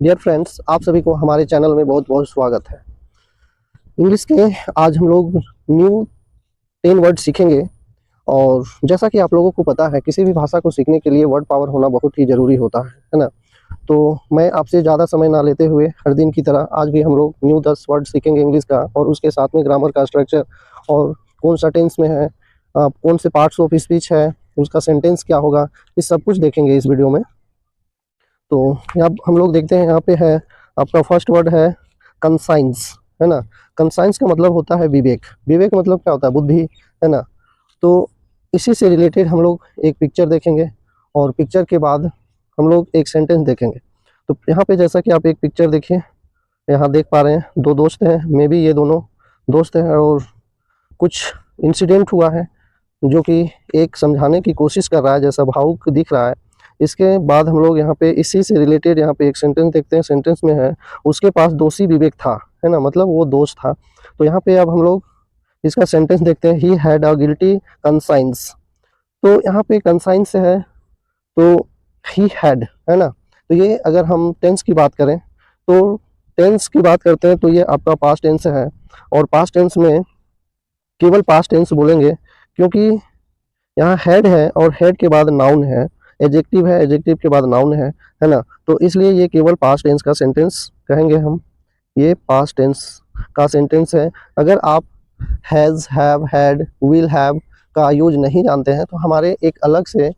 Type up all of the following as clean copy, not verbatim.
Dear friends, आप सभी को हमारे चैनल में बहुत बहुत स्वागत है। इंग्लिश के आज हम लोग न्यू 10 वर्ड सीखेंगे। और जैसा कि आप लोगों को पता है, किसी भी भाषा को सीखने के लिए वर्ड पावर होना बहुत ही ज़रूरी होता है ना। तो मैं आपसे ज़्यादा समय ना लेते हुए हर दिन की तरह आज भी हम लोग न्यू 10 वर्ड सीखेंगे इंग्लिश का, और उसके साथ में ग्रामर का स्ट्रक्चर और कौन सा टेंस में है, कौन से पार्ट्स ऑफ स्पीच है, उसका सेंटेंस क्या होगा, ये सब कुछ देखेंगे इस वीडियो में। तो यहाँ हम लोग देखते हैं, यहाँ पे है आपका फर्स्ट वर्ड है कंसाइंस, है ना। कंसाइंस का मतलब होता है विवेक। विवेक मतलब क्या होता है? बुद्धि, है ना। तो इसी से रिलेटेड हम लोग एक पिक्चर देखेंगे, और पिक्चर के बाद हम लोग एक सेंटेंस देखेंगे। तो यहाँ पे जैसा कि आप एक पिक्चर देखिए, यहाँ देख पा रहे हैं दो दोस्त हैं, मे बी ये दोनों दोस्त हैं, और कुछ इंसिडेंट हुआ है जो कि एक समझाने की कोशिश कर रहा है, जैसा भावुक दिख रहा है। इसके बाद हम लोग यहाँ पे इसी से रिलेटेड यहाँ पे एक सेंटेंस देखते हैं। सेंटेंस में है उसके पास दोषी विवेक था, है ना, मतलब वो दोष था। तो यहाँ पे अब हम लोग इसका सेंटेंस देखते हैं, he had a guilty conscience. तो यहाँ पे कंसाइंस है तो ही हैड, है ना। तो ये अगर हम टेंस की बात करें तो टेंस की बात करते हैं तो ये आपका पास्ट टेंस है, और पास्ट टेंस में केवल पास्ट टेंस बोलेंगे, क्योंकि यहाँ हेड है और हेड के बाद नाउन है, एडजेक्टिव है, एडजेक्टिव के बाद नाउन है ना। तो इसलिए ये केवल पास्ट टेंस का सेंटेंस कहेंगे हम। ये पास्ट टेंस का सेंटेंस है। अगर आप has, have, had, will have का यूज नहीं जानते हैं तो हमारे एक अलग से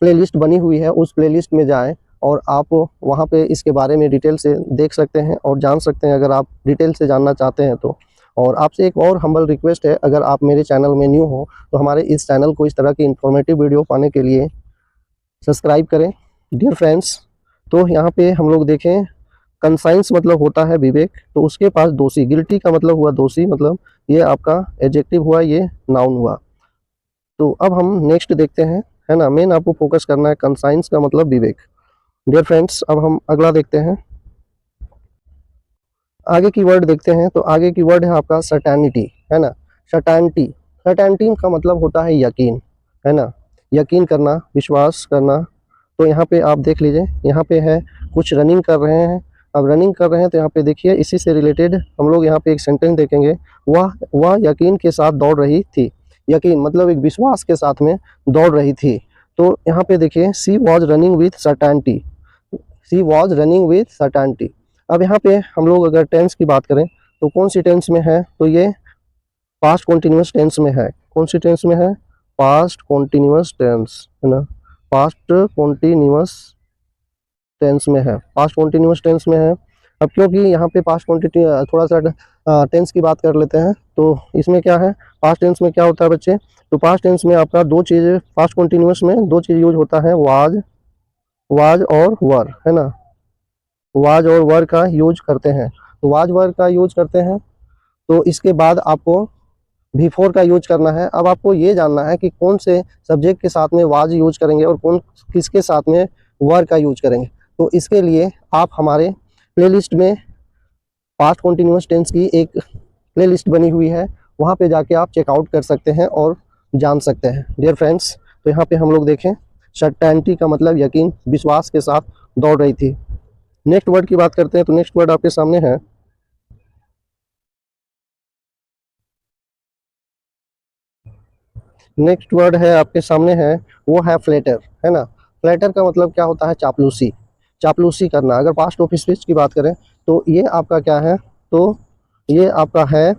प्लेलिस्ट बनी हुई है, उस प्लेलिस्ट में जाएं और आप वहाँ पे इसके बारे में डिटेल से देख सकते हैं और जान सकते हैं, अगर आप डिटेल से जानना चाहते हैं तो। और आपसे एक और हम्बल रिक्वेस्ट है, अगर आप मेरे चैनल में न्यू हो तो हमारे इस चैनल को इस तरह की इंफॉर्मेटिव वीडियो पाने के लिए सब्सक्राइब करें। डियर फ्रेंड्स, तो यहाँ पे हम लोग देखें, कंसाइंस मतलब होता है विवेक, तो उसके पास दोषी, गिल्टी का मतलब हुआ दोषी, मतलब ये आपका एडजेक्टिव हुआ, ये नाउन हुआ। तो अब हम नेक्स्ट देखते हैं, है ना। मेन आपको फोकस करना है कंसाइंस का मतलब विवेक। डियर फ्रेंड्स, अब हम अगला देखते हैं, आगे की वर्ड देखते हैं। तो आगे की वर्ड है आपका सर्टेनिटी, है ना। सर्टेनिटी, सर्टेनिटी का मतलब होता है यकीन, है ना, यकीन करना, विश्वास करना। तो यहाँ पे आप देख लीजिए, यहाँ पे है कुछ रनिंग कर रहे हैं। अब रनिंग कर रहे हैं तो यहाँ पे देखिए, इसी से रिलेटेड हम लोग यहाँ पे एक सेंटेंस देखेंगे, वह यकीन के साथ दौड़ रही थी। यकीन मतलब एक विश्वास के साथ में दौड़ रही थी। तो यहाँ पे देखिए, she was running with certainty, she was running with certainty. अब यहाँ पे हम लोग अगर टेंस की बात करें तो कौन सी टेंस में है? तो ये पास्ट कॉन्टिन्यूस टेंस में है। कौन सी टेंस में है? पास्ट कॉन्टिन्यूस टेंस, है ना। पास्ट कॉन्टिन्यूस टेंस में है, पास्ट कॉन्टिन्यूस टेंस में है। अब क्योंकि यहाँ पे पास्ट कॉन्टिन्यू, थोड़ा सा टेंस की बात कर लेते हैं। तो इसमें क्या है, पास्ट टेंस में क्या होता है बच्चे? तो पास्ट टेंस में आपका दो चीज़, पास्ट कॉन्टिन्यूस में दो चीज़ यूज होता है, वाज और वर, है ना। वाज और वर का यूज करते हैं। तो वाज वर का यूज करते हैं, तो इसके बाद आपको बिफोर का यूज करना है। अब आपको ये जानना है कि कौन से सब्जेक्ट के साथ में वाज यूज करेंगे और कौन किसके साथ में वर का यूज करेंगे। तो इसके लिए आप हमारे प्लेलिस्ट में पास्ट कॉन्टिन्यूस टेंस की एक प्लेलिस्ट बनी हुई है, वहाँ पे जाके आप चेकआउट कर सकते हैं और जान सकते हैं। डियर फ्रेंड्स, तो यहाँ पे हम लोग देखें, सर्टेनिटी का मतलब यकीन, विश्वास के साथ दौड़ रही थी। नेक्स्ट वर्ड की बात करते हैं, तो नेक्स्ट वर्ड आपके सामने है, नेक्स्ट वर्ड है आपके सामने है, वो है फ्लैटर, है ना। फ्लैटर का मतलब क्या होता है? चापलूसी, चापलूसी करना। अगर पास्ट ऑफ स्पीच की बात करें तो ये आपका क्या है? तो ये आपका है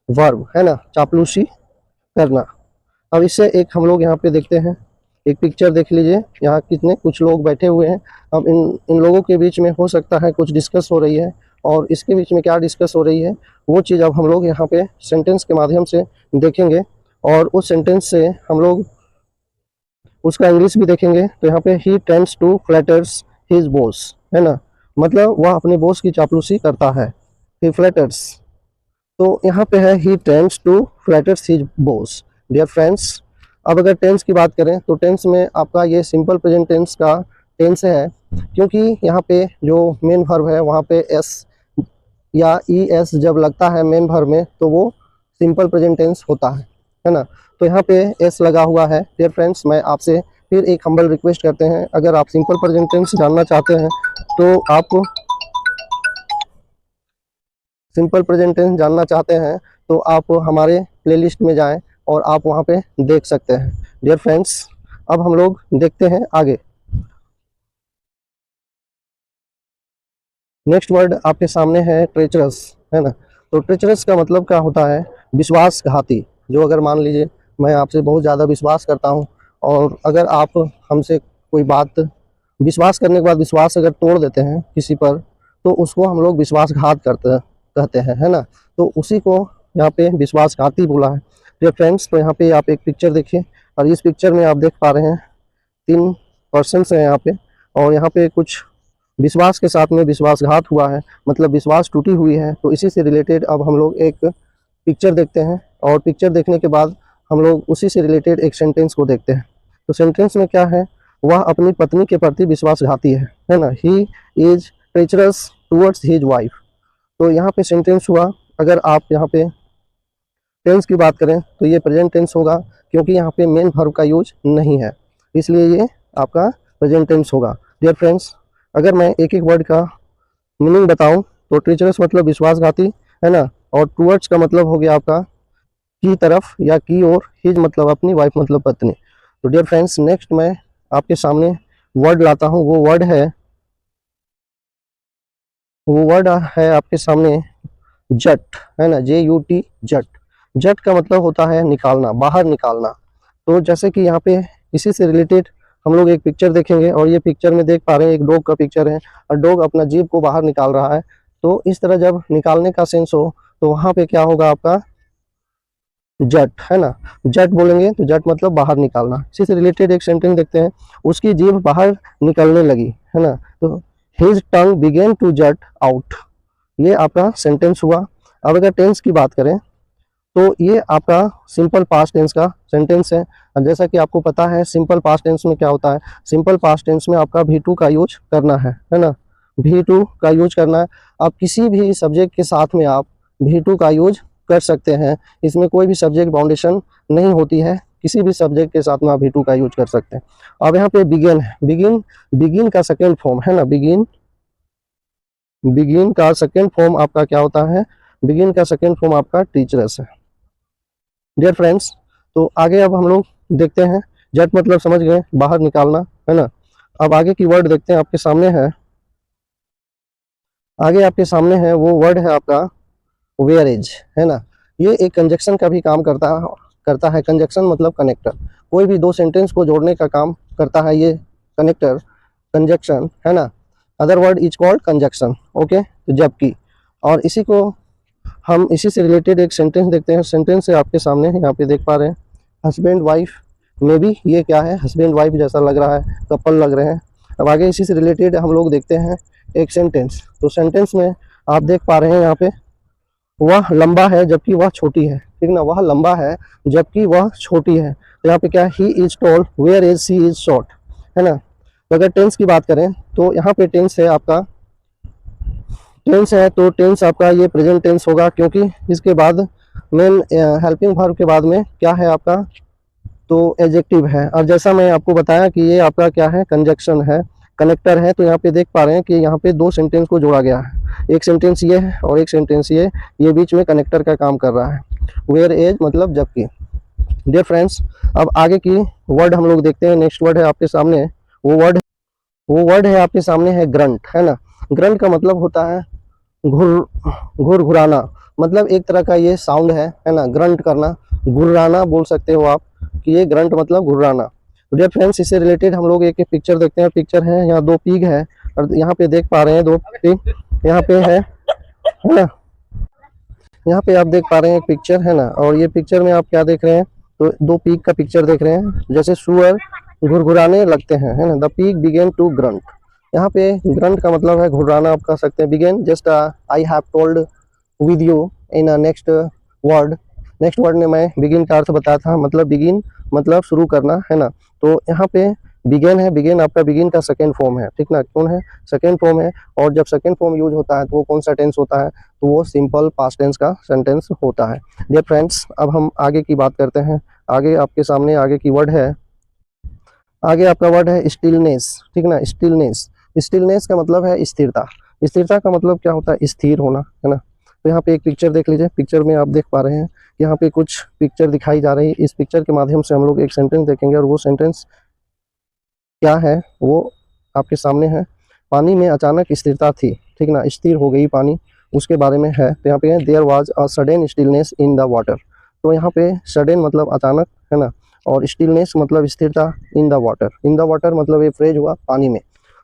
वर्ब, है ना, चापलूसी करना। अब इससे एक हम लोग यहाँ पे देखते हैं, एक पिक्चर देख लीजिए, यहाँ कितने कुछ लोग बैठे हुए हैं। अब इन लोगों के बीच में हो सकता है कुछ डिस्कस हो रही है, और इसके बीच में क्या डिस्कस हो रही है वो चीज़ अब हम लोग यहाँ पे सेंटेंस के माध्यम से देखेंगे, और उस सेंटेंस से हम लोग उसका इंग्लिश भी देखेंगे। तो यहाँ पे he tends to flatters his boss, है ना, मतलब वह अपने बॉस की चापलूसी करता है, ही फ्लैटर्स। तो यहाँ पे है he tends to flatters his boss. Dear friends, अब अगर टेंस की बात करें तो टेंस में आपका ये सिंपल प्रेजेंट टेंस का टेंस है, क्योंकि यहाँ पे जो मेन वर्ब है वहाँ पे एस या ई एस जब लगता है मेन वर्ब में तो वो सिंपल प्रेजेंट टेंस होता है ना। तो यहाँ पे एस लगा हुआ है। डियर फ्रेंड्स, मैं आपसे फिर एक हम्बल रिक्वेस्ट करते हैं, अगर आप सिंपल प्रेजेंट टेंस जानना चाहते हैं तो आप सिंपल प्रेजेंट टेंस जानना चाहते हैं तो आप हमारे प्लेलिस्ट में जाएं और आप वहां पे देख सकते हैं। डियर फ्रेंड्स, अब हम लोग देखते हैं आगे। नेक्स्ट वर्ड आपके सामने है ट्रेचरस, है ना। तो ट्रेचरस का मतलब क्या होता है? विश्वासघाती। जो अगर मान लीजिए मैं आपसे बहुत ज़्यादा विश्वास करता हूँ और अगर आप हमसे कोई बात विश्वास करने के बाद विश्वास अगर तोड़ देते हैं किसी पर, तो उसको हम लोग विश्वासघात कहते हैं, है ना। तो उसी को यहाँ पे विश्वासघाती बोला है। डियर फ्रेंड्स, तो यहाँ पे आप एक पिक्चर देखिए और इस पिक्चर में आप देख पा रहे हैं 3 पर्सन्स हैं यहाँ पे, और यहाँ पे कुछ विश्वास के साथ में विश्वासघात हुआ है, मतलब विश्वास टूटी हुई है। तो इसी से रिलेटेड अब हम लोग एक पिक्चर देखते हैं और पिक्चर देखने के बाद हम लोग उसी से रिलेटेड एक सेंटेंस को देखते हैं। तो सेंटेंस में क्या है? वह अपनी पत्नी के प्रति विश्वासघाती है ना। He is treacherous towards his wife. तो यहाँ पे सेंटेंस हुआ। अगर आप यहाँ पे टेंस की बात करें तो ये प्रेजेंट टेंस होगा, क्योंकि यहाँ पे मेन वर्ब का यूज नहीं है, इसलिए ये आपका प्रेजेंट टेंस होगा। डियर फ्रेंड्स, अगर मैं एक एक वर्ड का मीनिंग बताऊं तो ट्रेचरस मतलब विश्वासघाती, है ना, और टूवर्ड्स का मतलब हो गया आपका की तरफ या की ओर, हिज मतलब अपनी, वाइफ मतलब पत्नी। तो डियर फ्रेंड्स, नेक्स्ट मैं आपके सामने वर्ड लाता हूं। वो वर्ड है आपके सामने जट, है ना, JUT, जट। जट का मतलब होता है निकालना, बाहर निकालना। तो जैसे कि यहाँ पे इसी से रिलेटेड हम लोग एक पिक्चर देखेंगे और ये पिक्चर में देख पा रहे हैं एक डॉग का पिक्चर है और डॉग अपना जीभ को बाहर निकाल रहा है। तो इस तरह जब निकालने का सेंस हो तो वहाँ पे क्या होगा? आपका जट, है ना। जट बोलेंगे तो जट मतलब बाहर निकालना। इसी से रिलेटेड एक सेंटेंस देखते हैं। उसकी जीभ बाहर निकलने लगी, है ना। तो his tongue began to jut out. ये आपका सेंटेंस हुआ। अब अगर टेंस की बात करें तो ये आपका सिंपल पास्ट टेंस का सेंटेंस है। और जैसा कि आपको पता है सिंपल पास्ट टेंस में क्या होता है? सिंपल पास्ट टेंस में आपका V2 का यूज करना है ना। V2 का यूज करना है। आप किसी भी सब्जेक्ट के साथ में आप V2 का यूज कर सकते हैं। इसमें कोई भी सब्जेक्ट बाउंडेशन नहीं होती है, किसी भी सब्जेक्ट के साथ में आप V2 का यूज कर सकते हैं। अब यहाँ पे बिगिन है। बिगिन का सेकेंड फॉर्म, है ना। बिगिन का सेकेंड फॉर्म आपका क्या होता है? बिगिन का सेकेंड फॉर्म आपका टीचरस है। डियर फ्रेंड्स, तो आगे अब हम लोग देखते हैं। जट मतलब समझ गए, बाहर निकालना, है ना। अब आगे की वर्ड देखते हैं। आपके सामने है, आगे आपके सामने है वो वर्ड है आपका वेयर इज, है ना। ये एक कंजक्शन का भी काम करता है। कंजक्शन मतलब कनेक्टर। कोई भी दो सेंटेंस को जोड़ने का काम करता है ये कनेक्टर, कंजक्शन, है ना। Other word is called conjunction, okay. तो जबकि, और इसी को हम इसी से रिलेटेड एक सेंटेंस देखते हैं। सेंटेंस है आपके सामने, यहाँ पे देख पा रहे हैं हस्बैंड वाइफ। में भी ये क्या है? हस्बैंड वाइफ जैसा लग रहा है, कपल लग रहे हैं। अब आगे इसी से रिलेटेड हम लोग देखते हैं एक सेंटेंस। तो सेंटेंस में आप देख पा रहे हैं यहाँ पे वह लंबा है जबकि वह छोटी है, ठीक ना। वह लंबा है जबकि वह छोटी है। तो यहाँ पे क्या है? He is tall whereas she is short, है ना। तो अगर टेंस की बात करें तो यहाँ पे टेंस है आपका, टेंस है तो टेंस आपका ये प्रेजेंट टेंस होगा, क्योंकि इसके बाद मेन हेल्पिंग वर्ब के बाद में क्या है आपका? तो एडजेक्टिव है। और जैसा मैं आपको बताया कि ये आपका क्या है? कंजक्शन है, कनेक्टर है। तो यहाँ पे देख पा रहे हैं कि यहाँ पे दो सेंटेंस को जोड़ा गया है। एक सेंटेंस ये है और एक सेंटेंस ये बीच में कनेक्टर का काम कर रहा है। वेयर एज मतलब जबकि। डियर फ्रेंड्स, अब आगे की वर्ड हम लोग देखते हैं। नेक्स्ट वर्ड है आपके सामने, वो वर्ड है आपके सामने है ग्रंट, है ना। ग्रंट का मतलब होता है घुरघुराना। मतलब एक तरह का ये साउंड है ना। ग्रंट करना, घुर्राना बोल सकते हो आप, कि ये ग्रंट मतलब घुर्राना। तो डियर फ्रेंड्स, इससे रिलेटेड हम लोग एक पिक्चर देखते हैं। पिक्चर है यहाँ, दो पीग है और यहाँ पे देख पा रहे हैं दो पीग यहाँ पे है ना। यहाँ पे आप देख पा रहे हैं एक पिक्चर, है ना। और ये पिक्चर में आप क्या देख रहे हैं? तो दो पीग का पिक्चर देख रहे हैं। जैसे सुअर घुरघुराने लगते हैं, है ना। The pig began to grunt. यहाँ पे ग्रंट का मतलब है घुर्राना, आप कह सकते हैं। Began just I have told with you in next word. Next word ने मैं बिगिन का अर्थ बताया था, मतलब बिगिन मतलब शुरू करना, है ना। तो यहाँ पे बिगेन है। बिगेन आपका बिगिन का सेकेंड फॉर्म है, ठीक ना। कौन है? सेकेंड फॉर्म है। और जब सेकेंड फॉर्म यूज होता है तो वो कौन सा टेंस होता है? तो वो सिंपल पास्ट टेंस का सेंटेंस होता है। डियर फ्रेंड्स, अब हम आगे की बात करते हैं। आगे आपके सामने आगे की वर्ड है, आगे आपका वर्ड है स्टिलनेस, ठीक ना, स्टिलनेस। स्टिलनेस का मतलब है स्थिरता। स्थिरता का मतलब क्या होता है, स्थिर होना, है ना। तो यहाँ पे एक पिक्चर देख लीजिए, पिक्चर में आप देख पा रहे हैं यहाँ पे कुछ पिक्चर दिखाई जा रही है। इस पिक्चर के माध्यम से हम लोग एक सेंटेंस देखेंगे और वो सेंटेंस क्या है वो आपके सामने है। पानी में अचानक स्थिरता थी, ठीक ना, स्थिर हो गई पानी, उसके बारे में है। तो यहाँ पे there was a sudden stillness in the water. तो यहाँ पे सडन मतलब अचानक, है ना, और स्टिलनेस मतलब स्थिरता इन the water. In the water मतलब ये फ्रेज हुआ पानी में।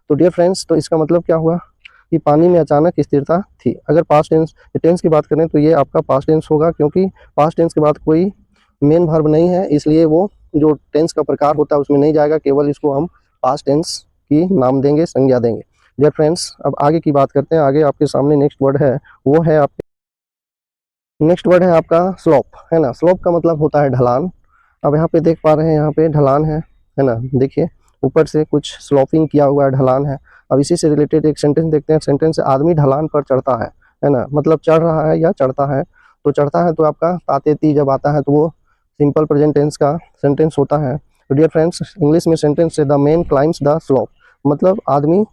तो डियर फ्रेंड्स, तो इसका मतलब क्या हुआ कि पानी में अचानक स्थिरता थी। अगर पास्ट टेंस की बात करें तो ये आपका पास्ट टेंस होगा, क्योंकि पास्ट टेंस के बाद कोई मेन वर्ब नहीं है, इसलिए वो जो टेंस का प्रकार होता है उसमें नहीं जाएगा, केवल इसको हम पास्ट टेंस की नाम देंगे, संज्ञा देंगे। डियर फ्रेंड्स, अब आगे की बात करते हैं। आगे आपके सामने नेक्स्ट वर्ड है, वो है आपके नेक्स्ट वर्ड है आपका स्लोप, है ना। स्लोप का मतलब होता है ढलान। अब यहाँ पे देख पा रहे हैं, यहाँ पे ढलान है ना, देखिए ऊपर से कुछ स्लोपिंग किया हुआ है, ढलान है। अब इसी से रिलेटेड एक सेंटेंस देखते हैं। सेंटेंस से आदमी ढलान पर चढ़ता है ना, मतलब चढ़ रहा है या चढ़ता है। तो चढ़ता है तो आपका तातेती जब आता है तो वो सिंपल प्रेजेंट टेंस का सेंटेंस होता है। तो डियर फ्रेंड्स, इंग्लिश में सेंटेंस से the man climbs the slope, मतलब आदमी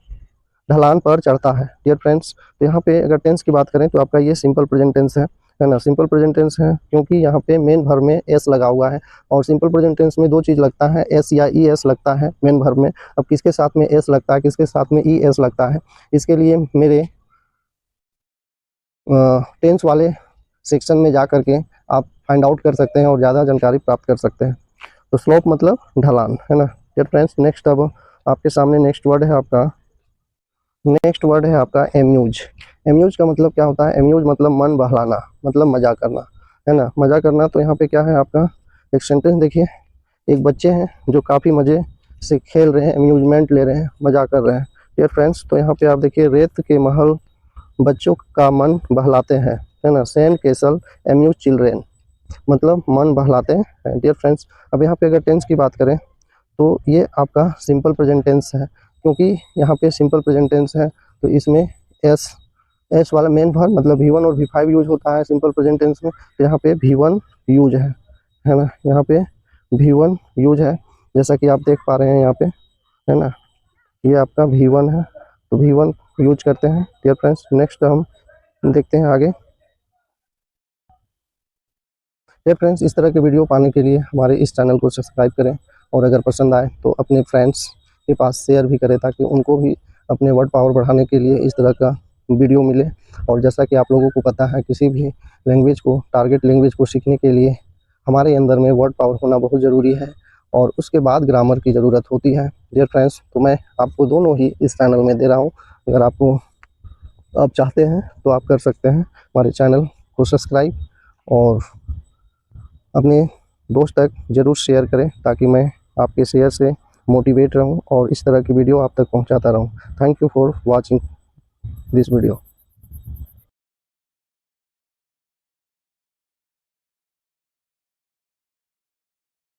ढलान पर चढ़ता है। डियर फ्रेंड्स, तो यहाँ पे अगर टेंस की बात करें तो आपका ये सिंपल प्रेजेंट टेंस है ना। सिंपल प्रेजेंट टेंस है क्योंकि यहाँ पे मेन वर्ब में एस लगा हुआ है, और सिंपल प्रेजेंट टेंस में दो चीज़ लगता है, एस या ई एस लगता है मेन वर्ब में। अब किसके साथ में एस लगता है, किसके साथ में ई एस लगता है, इसके लिए मेरे टेंस वाले सेक्शन में जा करके आप फाइंड आउट कर सकते हैं और ज़्यादा जानकारी प्राप्त कर सकते हैं। तो स्लोप मतलब ढलान, है ना। डियर फ्रेंड्स, नेक्स्ट अब आपके सामने नेक्स्ट वर्ड है आपका एम्यूज। एम्यूज का मतलब क्या होता है, एम्यूज मतलब मन बहलाना, मतलब मजा करना, है ना, मजा करना। तो यहाँ पे क्या है आपका एक सेंटेंस देखिए, एक बच्चे हैं जो काफ़ी मज़े से खेल रहे हैं, एम्यूजमेंट ले रहे हैं, मजा कर रहे हैं। डियर फ्रेंड्स, तो यहाँ पे आप देखिए, रेत के महल बच्चों का मन बहलाते हैं, है ना। सैंड कैसल एम्यूज चिल्ड्रेन, मतलब मन बहलाते हैं। डियर फ्रेंड्स, अब यहाँ पे अगर टेंस की बात करें तो ये आपका सिंपल प्रेजेंट टेंस है, क्योंकि यहाँ पे सिंपल प्रेजेंट टेंस है तो इसमें एस वाला मेन वर्ब मतलब V1 और V5 यूज होता है सिंपल प्रेजेंट टेंस में। तो यहाँ पे V1 यूज है ना, यहाँ पे V1 यूज है, जैसा कि आप देख पा रहे हैं यहाँ पे, है ना, ये आपका V1 है, तो V1 यूज करते हैं। डियर फ्रेंड्स, नेक्स्ट हम देखते हैं आगे। डियर फ्रेंड्स, इस तरह के वीडियो पाने के लिए हमारे इस चैनल को सब्सक्राइब करें, और अगर पसंद आए तो अपने फ्रेंड्स के पास शेयर भी करें, ताकि उनको भी अपने वर्ड पावर बढ़ाने के लिए इस तरह का वीडियो मिले। और जैसा कि आप लोगों को पता है, किसी भी लैंग्वेज को, टारगेट लैंग्वेज को सीखने के लिए हमारे अंदर में वर्ड पावर होना बहुत ज़रूरी है, और उसके बाद ग्रामर की ज़रूरत होती है। डियर फ्रेंड्स, तो मैं आपको दोनों ही इस चैनल में दे रहा हूँ। अगर आप चाहते हैं तो आप कर सकते हैं हमारे चैनल को सब्सक्राइब, और अपने दोस्त तक ज़रूर शेयर करें, ताकि मैं आपके शेयर से मोटिवेट रहूं और इस तरह की वीडियो आप तक पहुंचाता रहूं। Thank you for watching this video.